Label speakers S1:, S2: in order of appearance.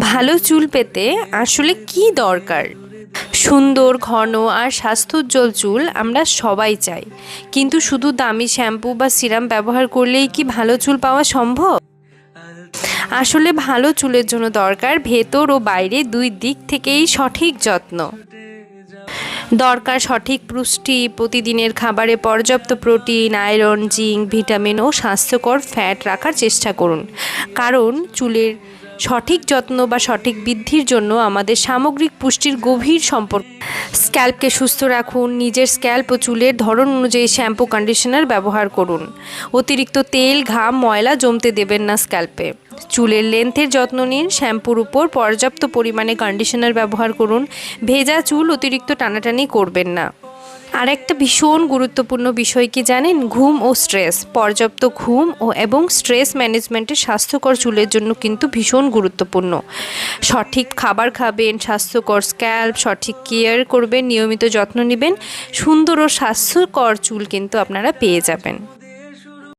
S1: ভালো চুল পেতে আসলে কি দরকার? সুন্দর, ঘন আর স্বাস্থ্যোজ্জ্বল চুল আমরা সবাই চাই। কিন্তু শুধু দামি শ্যাম্পু বা সিরাম ব্যবহার করলেই কি ভালো চুল পাওয়া সম্ভব? আসলে ভালো চুলের জন্য দরকার ভেতর ও বাইরে দুই দিক থেকেই সঠিক যত্ন। দরকার সঠিক পুষ্টি, প্রতিদিনের খাবারে পর্যাপ্ত প্রোটিন, আয়রন, জিঙ্ক, ভিটামিন ও স্বাস্থ্যকর ফ্যাট রাখার চেষ্টা করুন। কারণ চুলের সঠিক যত্ন বা সঠিক বৃদ্ধির জন্য আমাদের সামগ্রিক পুষ্টির গভীর সম্পর্ক। স্ক্যাল্পকে সুস্থ রাখুন। নিজের স্ক্যাল্প ও চুলের ধরন অনুযায়ী শ্যাম্পু, কন্ডিশনার ব্যবহার করুন। অতিরিক্ত তেল, ঘাম, ময়লা জমতে দেবেন না স্ক্যাল্পে। চুলের লেন্থের যত্ন নিন। শ্যাম্পুর উপর পর্যাপ্ত পরিমাণে কন্ডিশনার ব্যবহার করুন। ভেজা চুল অতিরিক্ত টানাটানি করবেন না। আর একটা ভীষণ গুরুত্বপূর্ণ বিষয় কি জানেন? ঘুম ও স্ট্রেস। পর্যাপ্ত ঘুম এবং স্ট্রেস ম্যানেজমেন্টের স্বাস্থ্যকর চুলের জন্য কিন্তু ভীষণ গুরুত্বপূর্ণ। সঠিক খাবার খাবেন, স্বাস্থ্যকর স্ক্যাল্প, সঠিক কেয়ার করবেন, নিয়মিত যত্ন নেবেন, সুন্দর ও স্বাস্থ্যকর চুল কিন্তু আপনারা পেয়ে যাবেন।